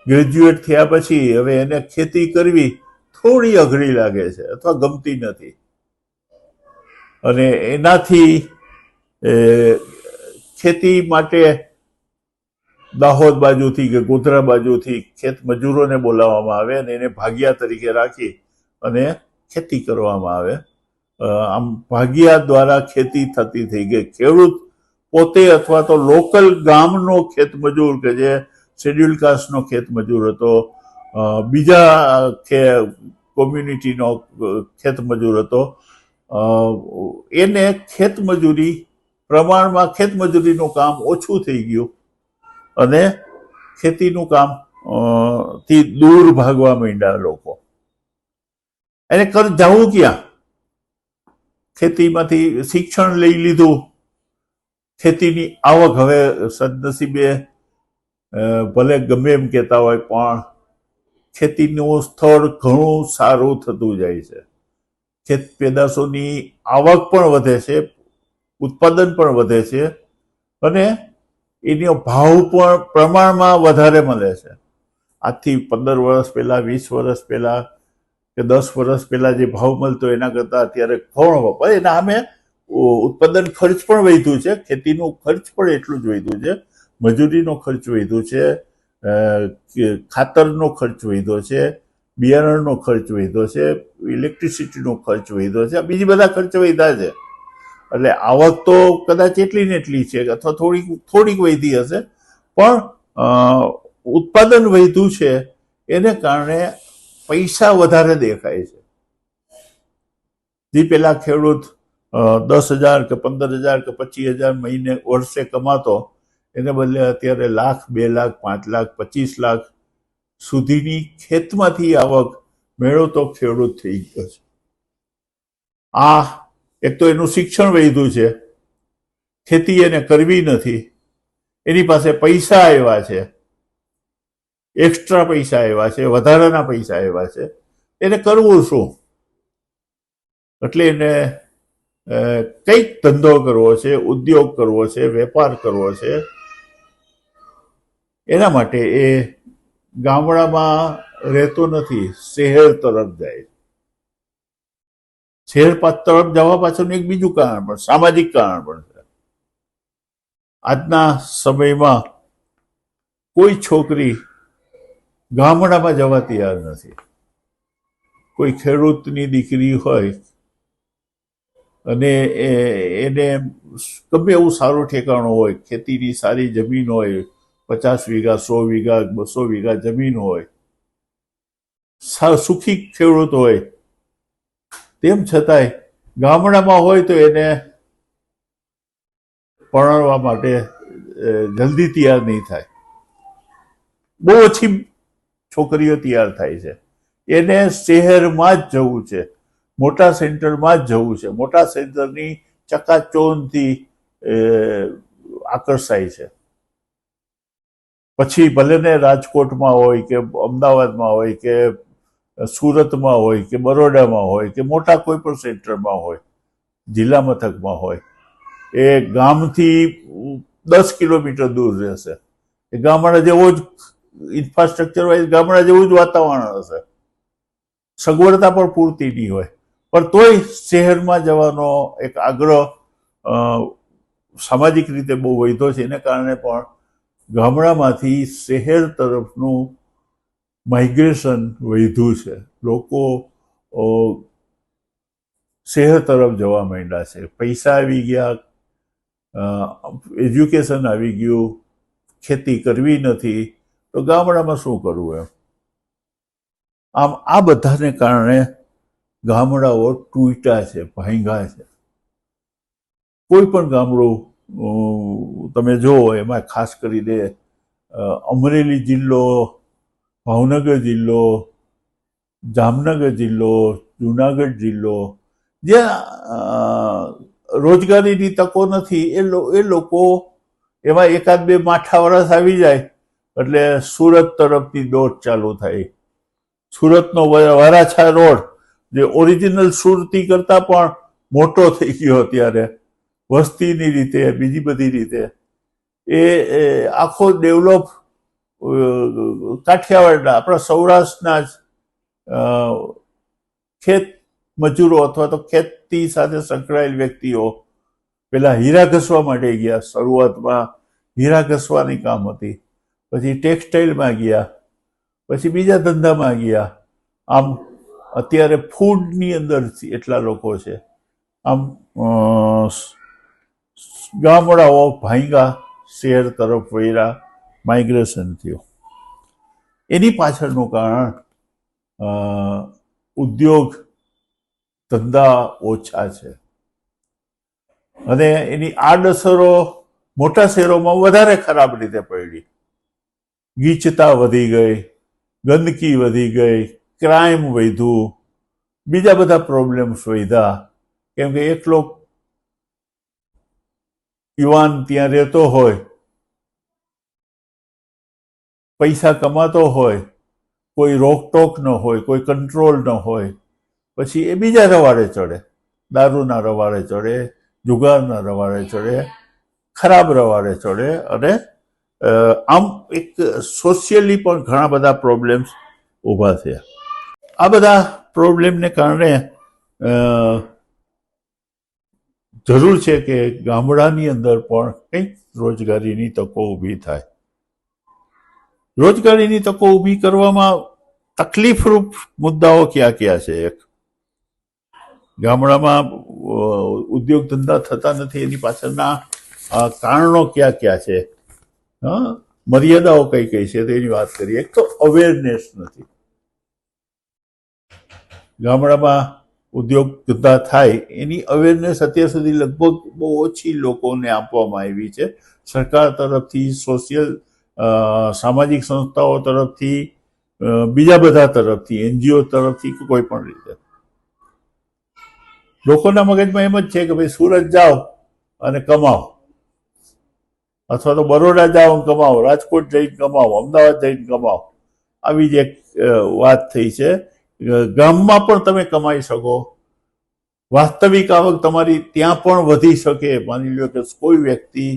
Graduate થયા પછી હવે એને ખેતી કરવી થોડી અઘરી લાગે છે અથવા ગમતી નથી, અને એનાથી ખેતી માટે દાહોદ બાજુથી કે ગોધરા બાજુથી ખેત મજૂરોને બોલાવવામાં આવે અને એને ભાગિયા તરીકે રાખી અને ખેતી કરવામાં આવે. આમ ભાગિયા દ્વારા ખેતી થતી થઈ ગઈ. ખેડૂત પોતે અથવા તો લોકલ ગામનો ખેત મજૂર કે જે શેડ્યુલ કાસ્ટનો ખેત મજૂર હતો, બીજા કોમ્યુનિટીનો ખેત મજૂર હતો, એને ખેત મજૂરી પ્રમાણમાં ખેત મજૂરીનું કામ ઓછું થઈ ગયું અને ખેતીનું કામ થી દૂર ભાગવા માંડ્યા લોકો. એને જવું ક્યાં? ખેતીમાંથી શિક્ષણ લઈ લીધું, ખેતીની આવક હવે સદનસીબે ભલે ગમે એમ કહેતા હોય પણ ખેતીનું સ્થળ ઘણું સારું થતું જાય છે. ખેત પેદાશોની આવક પણ વધે છે, ઉત્પાદન પણ વધે છે અને એનો ભાવ પણ પ્રમાણમાં વધારે મળે છે. આજથી 15 વર્ષ પહેલા, 20 વર્ષ પહેલા કે 10 વર્ષ પહેલા જે ભાવ મળતો એના કરતા અત્યારે ઘણો વપાય. એના સામે ઉત્પાદન ખર્ચ પણ વધ્યું છે, ખેતીનું ખર્ચ પણ એટલું જ વધ્યું છે, મજૂરીનો ખર્ચ વધ્યો છે, ખાતરનો ખર્ચ વધ્યો છે, બિયારણનો ખર્ચ વધ્યો છે, ઇલેક્ટ્રિસિટીનો ખર્ચ વધ્યો છે, બીજી બધા ખર્ચ વધ્યા છે. એટલે આવક તો કદાચ એટલી ને એટલી છે અથવા થોડીક વધી હશે, પણ ઉત્પાદન વધ્યું છે એને કારણે પૈસા વધારે દેખાય છે. જે પેલા ખેડૂત 10,000 કે 15,000 કે 25,000 મહિને વર્ષે કમાતો, એને બદલે અત્યારે 1,00,000, 2,00,000, 5,00,000, 25,00,000 સુધીની ખેતમાંથી આવક મેળવતો ખેડૂત થઈ ગયો છે. આ એક તો એનું શિક્ષણ વધ્યું છે, ખેતી એને કરવી નથી, એની પાસે પૈસા આવ્યા છે, એક્સ્ટ્રા પૈસા આવ્યા છે, વધારાના પૈસા આવ્યા છે, એને કરવું શું? એટલે એને કંઈક ધંધો કરવો છે, ઉદ્યોગ કરવો છે, વેપાર કરવો છે. એના માટે એ ગામડામાં રહેતો નથી, શહેર તરફ જાય. શહેર તરફ જવા પાછળનું એક બીજું કારણ પણ સામાજિક કારણ પણ છે. આજના સમયમાં કોઈ છોકરી ગામડામાં જવા તૈયાર નથી. કોઈ ખેડૂતની દીકરી હોય અને એને ગમે એવું સારું ઠેકાણું હોય, ખેતીની સારી જમીન હોય, 50 વીઘા, 100 વીઘા, 200 વીઘા જમીન હોય, સુખી ખેડૂત હોય, તેમ છતાંય ગામડામાં હોય તો એને પરણવા માટે જલ્દી તૈયાર નહીં થાય. બહુ ઓછી છોકરીઓ તૈયાર થાય છે. એને શહેરમાં જ જવું છે, મોટા સેન્ટરમાં જ જવું છે, મોટા સેન્ટરની ચકાચોંધથી આકર્ષાય છે. પછી ભલે ને રાજકોટમાં હોય કે અમદાવાદમાં હોય કે સુરતમાં હોય કે બરોડામાં હોય કે મોટા કોઈ પણ સેન્ટરમાં હોય, જિલ્લા મથકમાં હોય, એ ગામથી 10 કિલોમીટર દૂર રહેશે. એ ગામડા જેવો જ ઇન્ફ્રાસ્ટ્રક્ચર વાઇઝ ગામડા જેવું જ વાતાવરણ હશે, સગવડતા પણ પૂરતી નહીં હોય, પણ તોય શહેરમાં જવાનો એક આગ્રહ સામાજિક રીતે બહુ વધ્યો છે. એને કારણે પણ ગામડામાંથી શહેર તરફનું માઇગ્રેશન વધ્યું છે. લોકો શહેર તરફ જવા માંડ્યા છે. પૈસા આવી ગયા, એજ્યુકેશન આવી ગયું, ખેતી કરવી નથી તો ગામડામાં શું કરવું એમ. આમ આ બધાને કારણે ગામડાઓ તૂટ્યા છે, ભાંગ્યા છે. કોઈ પણ ગામડું તમે જુઓ, એમાં ખાસ કરીને અમરેલી જિલ્લો, ભાવનગર જિલ્લો, જામનગર જિલ્લો, જુનાગઢ જિલ્લો, જ્યાં રોજગારીની તકો નથી, એ લોકો એમાં એકાદ બે માઠા વરસ આવી જાય એટલે સુરત તરફની દોડ ચાલુ થાય. સુરતનો વરાછા રોડ જે ઓરિજિનલ સુરતી કરતા પણ મોટો થઈ ગયો અત્યારે, વસ્તીની રીતે, બીજી બધી રીતે, એ આખો ડેવલપ કાઠિયાવાડના આપણા સૌરાષ્ટ્રના જ ખેત મજૂરો અથવા તો ખેતી સાથે સંકળાયેલ વ્યક્તિઓ પેલા હીરા ઘસવા માટે ગયા. શરૂઆતમાં હીરા ઘસવાની કામ હતી, પછી ટેક્સટાઇલમાં ગયા, પછી બીજા ધંધામાં ગયા. આમ અત્યારે ફૂડની અંદર એટલા લોકો છે. આમ ગામડાઓ ભાંગ્યા, શહેર તરફ વળ્યા, માઇગ્રેશન થયું. એની પાછળનું કારણ ઉદ્યોગ ધંધા ઓછા છે અને એની આડઅસરો મોટા શહેરોમાં વધારે ખરાબ રીતે પડી. ગીચતા વધી ગઈ, ગંદકી વધી ગઈ, ક્રાઇમ વધ્યું, બીજા બધા પ્રોબ્લેમ્સ વધ્યા. કેમ કે એકલો યુવાન ત્યાં રહેતો હોય, પૈસા કમાતો હોય, કોઈ રોકટોક ન હોય, કોઈ કંટ્રોલ ન હોય, પછી એ બીજા રવાડે ચડે, દારૂના રવાડે ચડે, જુગારના રવાડે ચડે, ખરાબ રવાડે ચડે અને આમ એક સોશિયલી પણ ઘણા બધા પ્રોબ્લેમ્સ ઊભા થયા. આ બધા પ્રોબ્લેમને કારણે જરૂર છે કે ગામડાની અંદર પણ કંઈક રોજગારીની તકો ઊભી થાય. રોજગારીની તકો ઊભી કરવામાં તકલીફરૂપ મુદ્દાઓ ક્યાં ક્યાં છે? એક, ગામડામાં ઉદ્યોગ ધંધા થતા નથી, એની પાછળના કારણો ક્યાં ક્યાં છે? મર્યાદાઓ કઈ કઈ છે તેની વાત કરીએ. એક તો અવેરનેસ નથી. ગામડામાં ઉદ્યોગ ધંધા થાય એની અવેરનેસ અત્યાર સુધી લગભગ બહુ ઓછી લોકોને આપવામાં આવી છે, સરકાર તરફથી, સોશિયલ સામાજિક સંસ્થાઓ તરફથી, બીજા બધા તરફથી, એનજીઓ તરફથી, કોઈ પણ રીતે. લોકોના મગજમાં એમ જ છે કે ભાઈ સુરત જાઓ અને કમાઓ, અથવા તો બરોડા જાઓ અને કમાઓ, રાજકોટ જઈને કમાઓ, અમદાવાદ જઈને કમાઓ, આવી જ એક વાત થઈ છે. ગામમાં પણ તમે કમાઈ શકો, વાસ્તવિક આવક તમારી ત્યાં પણ વધી શકે. માની લો કે કોઈ વ્યક્તિ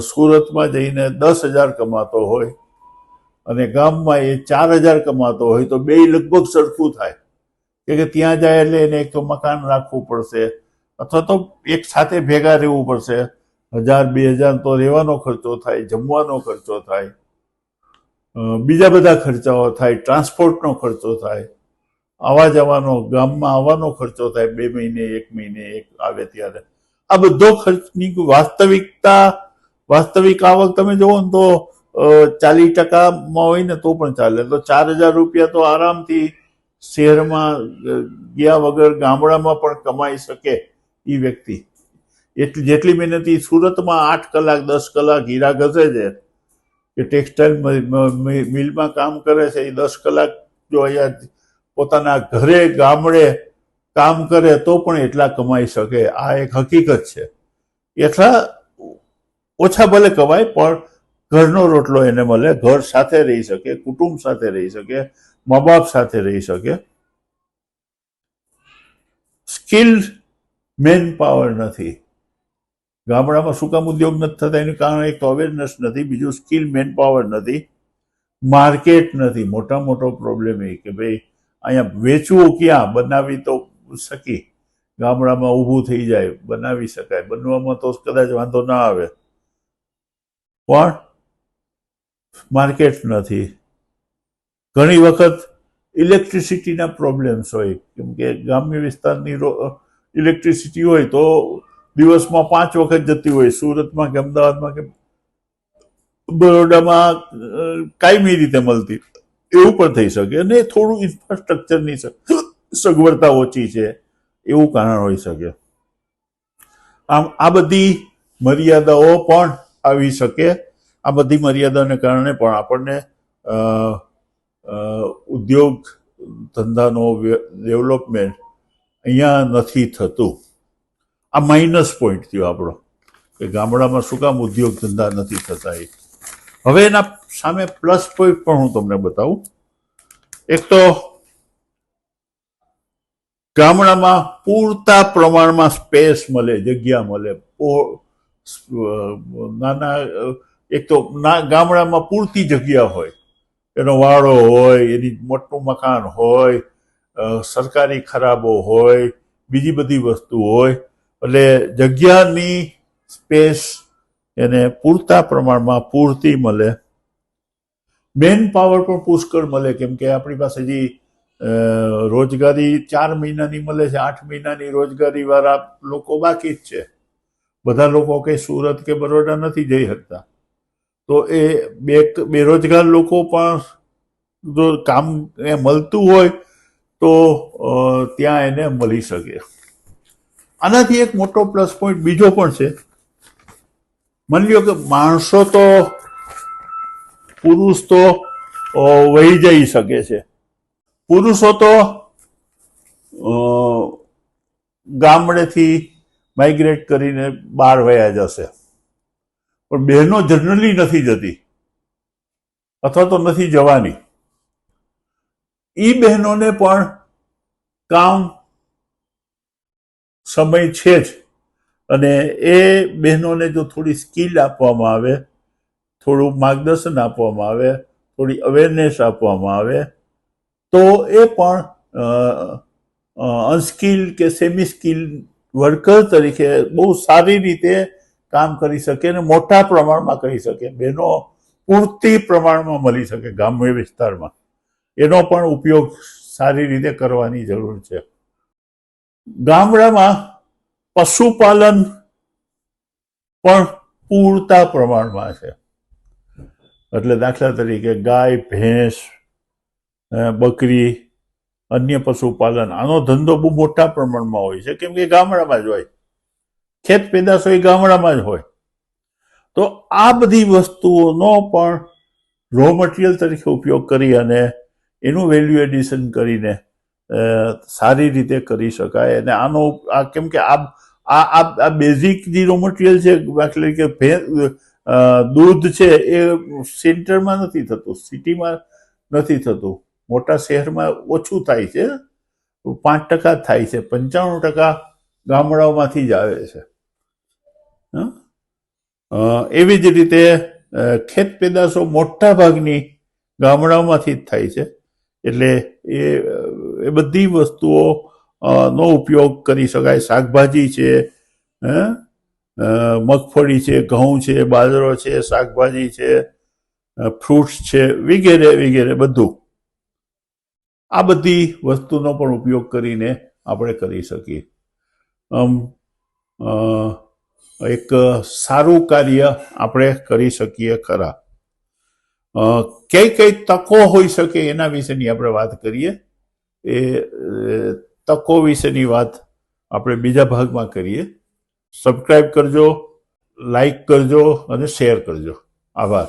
સુરતમાં જઈને 10,000 કમાતો હોય અને ગામમાં એ 4,000 કમાતો હોય, તો બે લગભગ સરખું થાય. કે ત્યાં જાય એટલે એને એક તો મકાન રાખવું પડશે, અથવા તો એક સાથે ભેગા રહેવું પડશે. 1,000-2,000 તો રહેવાનો ખર્ચો થાય, જમવાનો ખર્ચો થાય, બીજા બધા ખર્ચાઓ થાય, ટ્રાન્સપોર્ટનો ખર્ચો થાય, આવવા જવાનો, ગામમાં આવવાનો ખર્ચો થાય, 2 મહિને 1 મહિને એક આવે ત્યારે. આ બધો ખર્ચની વાસ્તવિક આવક તમે જુઓ ને તો 40% હોય ને તો પણ ચાલે. તો 4,000 રૂપિયા તો આરામથી શહેરમાં ગયા વગર ગામડામાં પણ કમાઈ શકે એ વ્યક્તિ. એટલી જેટલી મહેનત સુરતમાં 8 કલાક 10 કલાક હીરા ઘસે છે કે ટેક્સટાઇલ મિલમાં કામ કરે છે, એ 10 કલાક જો અહીંયા પોતાના ઘરે ગામડે કામ કરે તો પણ એટલા કમાઈ શકે. આ એક હકીકત છે. એટલા ઓછા ભલે કમાય પણ ઘરનો રોટલો એને મળે, ઘર સાથે રહી શકે, કુટુંબ સાથે રહી શકે, મા બાપ સાથે રહી શકે. સ્કિલ મેન પાવર નથી ગામડામાં. શું કામ ઉદ્યોગ નથી થતા? એનું કારણ એક અવેરનેસ નથી, બીજું સ્કિલ મેન પાવર નથી, માર્કેટ નથી. મોટો પ્રોબ્લેમ એ કે ભાઈ અહીંયા વેચવું ક્યાં? બનાવી તો શકી, ગામડામાં ઊભું થઈ જાય, બનાવી શકાય, બનવામાં તો કદાચ વાંધો ના આવે, પણ માર્કેટ નથી. ઘણી વખત ઇલેક્ટ્રિસિટીના પ્રોબ્લેમ્સ હોય, કેમ કે ગ્રામ્ય વિસ્તારની ઇલેક્ટ્રિસિટી હોય તો દિવસમાં 5 વખત જતી હોય. સુરતમાં કે અમદાવાદમાં કે બરોડામાં કાયમી રીતે મળતી, એવું પણ થઈ શકે. અને થોડું ઇન્ફ્રાસ્ટ્રક્ચરની સગવડતા ઓછી છે, એવું કારણ હોઈ શકે. આમ આ બધી મર્યાદાઓ પણ આવી શકે. આ બધી મર્યાદાને કારણે પણ આપણને ઉદ્યોગ ધંધાનો ડેવલપમેન્ટ અહીંયા નથી થતું. આ માઇનસ પોઈન્ટ થયો આપણો કે ગામડામાં શું કામ ઉદ્યોગ ધંધા નથી થતા. હવે એના સામે પ્લસ પોઈન્ટ પણ હું તમને બતાવું. એક તો ગામડામાં પૂરતા પ્રમાણમાં સ્પેસ મળે, જગ્યા મળે. નાના એક તો ગામડામાં પૂરતી જગ્યા હોય, એનો વાડો હોય, એની મોટું મકાન હોય, સરકારી ખરાબો હોય, બીજી બધી વસ્તુ હોય, એટલે જગ્યાની સ્પેસ એને પૂરતા પ્રમાણમાં પૂરતી મળે. મેન પાવર પણ પુષ્કળ મળે, કેમ કે આપણી પાસે જે રોજગારી 4 મહિનાની મળે છે, 8 મહિનાની રોજગારી વાળા લોકો બાકી જ છે. બધા લોકો કે સુરત કે બરોડા નથી જઈ શકતા, તો એ બેરોજગાર લોકો પણ જો કામ મળતું હોય તો ત્યાં એને મળી શકે. આનાથી એક મોટો પ્લસ પોઈન્ટ બીજો પણ છે. માની લો કે માણસો તો પુરુષ તો વહી જઈ શકે છે, પુરુષો તો ગામડેથી માઇગ્રેટ કરીને બહાર વયા જશે, પણ બહેનો જનરલી નથી જતી અથવા તો નથી જવાની. એ બહેનોને પણ કામ સમય છે જ, અને એ બહેનોને જો થોડી સ્કિલ આપવામાં આવે, થોડું માર્ગદર્શન આપવામાં આવે, થોડી અવેરનેસ આપવામાં આવે, તો એ પણ અનસ્કિલ કે સેમી સ્કિલ વર્કર તરીકે બહુ સારી રીતે કામ કરી શકે અને મોટા પ્રમાણમાં કરી શકે. બહેનો પૂરતી પ્રમાણમાં મળી શકે ગ્રામ્ય વિસ્તારમાં. એનો પણ ઉપયોગ સારી રીતે કરવાની જરૂર છે. ગામડામાં પશુપાલન પણ પૂરતા પ્રમાણમાં છે. એટલે દાખલા તરીકે ગાય, ભેંસ, બકરી, અન્ય પશુપાલન, આનો ધંધો બહુ મોટા પ્રમાણમાં હોય છે, કેમ કે ગામડામાં જ હોય, ખેત પેદાશો એ ગામડામાં જ હોય. તો આ બધી વસ્તુઓનો પણ રો મટીરિયલ તરીકે ઉપયોગ કરી અને એનું વેલ્યુ એડિશન કરીને સારી રીતે કરી શકાય. અને આનો કેમ કે આ બેઝિક જે રો મટીરિયલ છે, દાખલા તરીકે દૂધ છે, એ સેન્ટરમાં નથી થતું, સિટીમાં નથી થતું, મોટા શહેરમાં ઓછું થાય છે, 5% થાય છે, 95% ગામડાઓમાંથી જ આવે છે. એવી જ રીતે ખેત પેદાશો મોટા ભાગની ગામડાઓમાંથી જ થાય છે. એટલે એ બધી વસ્તુઓ નો ઉપયોગ કરી શકાય. શાકભાજી છે, મગફળી છે, ઘઉં છે, બાજરો છે, શાકભાજી છે, ફ્રૂટ્સ છે, વગેરે વગેરે બધું. આ બધી વસ્તુનો પણ ઉપયોગ કરીને આપણે કરી શકીએ. એક સારું કાર્ય આપણે કરી શકીએ ખરા. કઈ તકો હોઈ શકે એના વિશેની આપણે વાત કરીએ. એ તકો વિશેની વાત આપણે બીજા ભાગમાં કરીએ. સબસ્ક્રાઇબ કરજો, લાઈક કરજો અને શેર કરજો. આભાર.